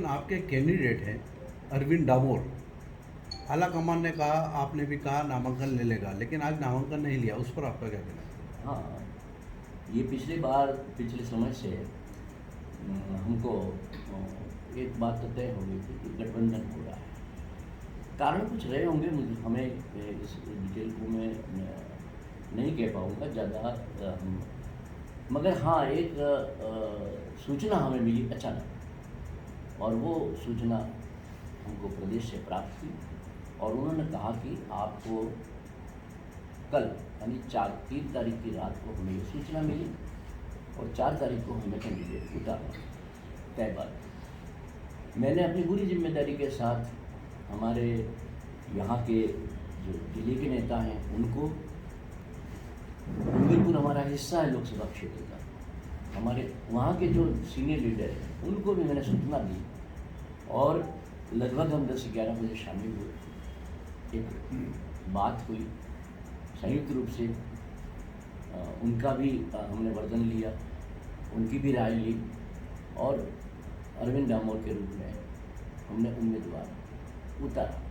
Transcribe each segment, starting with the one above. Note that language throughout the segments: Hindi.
आपके कैंडिडेट हैं अरविंद डामोर। आलाकमान ने कहा, आपने भी कहा नामांकन ले लेगा, लेकिन आज नामांकन नहीं लिया, उस पर आपका क्या कहना है? हाँ, ये पिछले समय से हमको एक बात तो तय हो गई थी कि गठबंधन हो रहा है। कारण कुछ रहे होंगे, मुझे हमें इस डिटेल को मैं नहीं कह पाऊँगा ज़्यादा, मगर हाँ, एक सूचना हमें मिली अचानक, और वो सूचना हमको प्रदेश से प्राप्त हुई और उन्होंने कहा कि आपको कल यानी 3 तारीख की रात को हमें ये सूचना मिली और 4 तारीख को हमें कैंडिडेट उतारना, तय बात। मैंने अपनी पूरी जिम्मेदारी के साथ हमारे यहाँ के जो जिले के नेता हैं उनको, बिल्कुल हमारा हिस्सा है लोकसभा क्षेत्र का, हमारे वहाँ के जो सीनियर लीडर हैं उनको भी मैंने सूचना दी और लगभग हम 10-11 बजे शामिल हुए। एक बात हुई संयुक्त रूप से, उनका भी हमने वर्जन लिया, उनकी भी राय ली और अरविंद डामोर के रूप में हमने उम्मीदवार उतारा।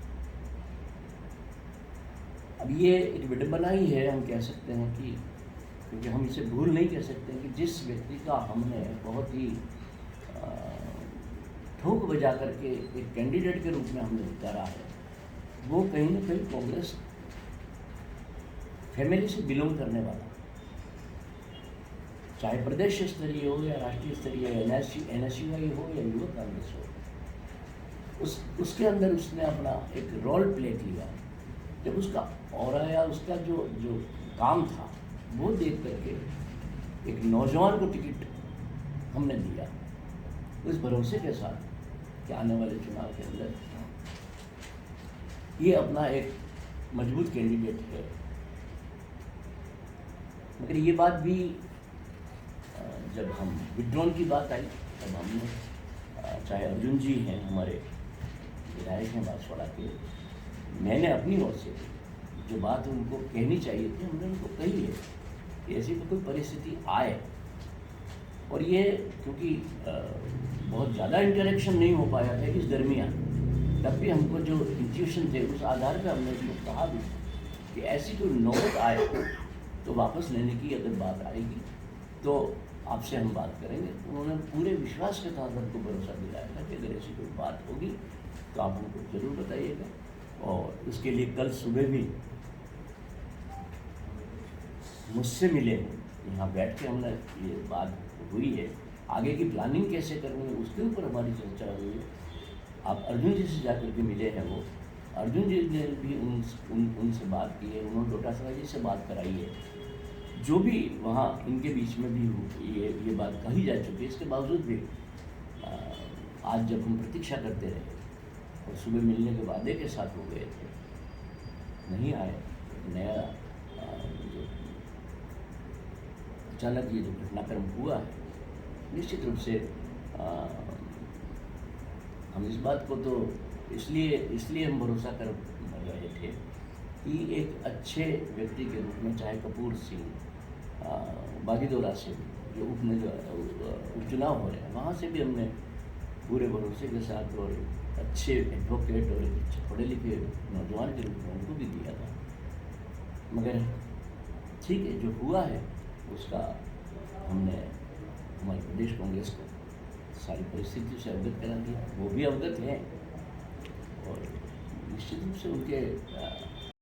अब ये एक विडंबना ही है, हम कह सकते हैं कि, क्योंकि हम इसे भूल नहीं कह सकते कि जिस व्यक्ति का हमने बहुत ही ठोक बजा करके एक कैंडिडेट के रूप में हमने उतारा है, वो कहीं ना कहीं कांग्रेस फैमिली से बिलोंग करने वाला, चाहे प्रदेश स्तरीय हो या राष्ट्रीय स्तरीय, NSUI हो या युवा कांग्रेस हो, उसके अंदर उसने अपना एक रोल प्ले किया। जब उसका और या उसका जो काम था वो देख करके एक नौजवान को टिकट हमने दिया, उस भरोसे के साथ कि आने वाले चुनाव के अंदर ये अपना एक मजबूत कैंडिडेट है। मगर ये बात भी जब हम विड्रॉन की बात आई तब हमने, चाहे अर्जुन जी हैं हमारे विधायक हैं बांसवाड़ा के, मैंने अपनी ओर से जो बात उनको कहनी चाहिए थी हमने उनको कही है कि ऐसी तो कोई परिस्थिति आए, और ये क्योंकि बहुत ज़्यादा इंटरेक्शन नहीं हो पाया था इस दरमियान, तब भी हमको जो इंट्यूशन थे उस आधार पर हमने उसको कहा भी कि ऐसी कोई नौबत आए तो वापस लेने की अगर बात आएगी तो आपसे हम बात करेंगे। उन्होंने पूरे विश्वास के साथ हमको भरोसा दिलाया था कि अगर ऐसी कोई बात होगी तो आप हमको ज़रूर बताइएगा, और उसके लिए कल सुबह भी मुझसे मिले हैं, यहाँ बैठ के हमने ये बात हुई है, आगे की प्लानिंग कैसे करनी है उसके ऊपर हमारी चर्चा हुई है। आप अर्जुन जी से जाकर के मिले हैं, वो अर्जुन जी ने भी उनसे बात की है, उन्होंने डोटासरा जी से बात कराई है, जो भी वहाँ इनके बीच में भी ये बात कही जा चुकी है। इसके बावजूद भी आज जब हम प्रतीक्षा करते रहे और सुबह मिलने के वादे के साथ हो गए थे, नहीं आए, नया जो अचानक ये जो घटनाक्रम हुआ है, निश्चित रूप से हम इस बात को तो इसलिए हम भरोसा कर रहे थे कि एक अच्छे व्यक्ति के रूप में, चाहे कपूर सिंह बागीदोरा से जो उपचुनाव हो रहे हैं वहाँ से भी हमने पूरे भरोसे के साथ और अच्छे एडवोकेट और अच्छे पढ़े लिखे नौजवान के रूप में उनको भी दिया था। मगर ठीक है, जो हुआ है उसका हमने हमारे प्रदेश कांग्रेस को सारी परिस्थितियों से अवगत करा दिया, वो भी अवगत हैं और निश्चित रूप से उनके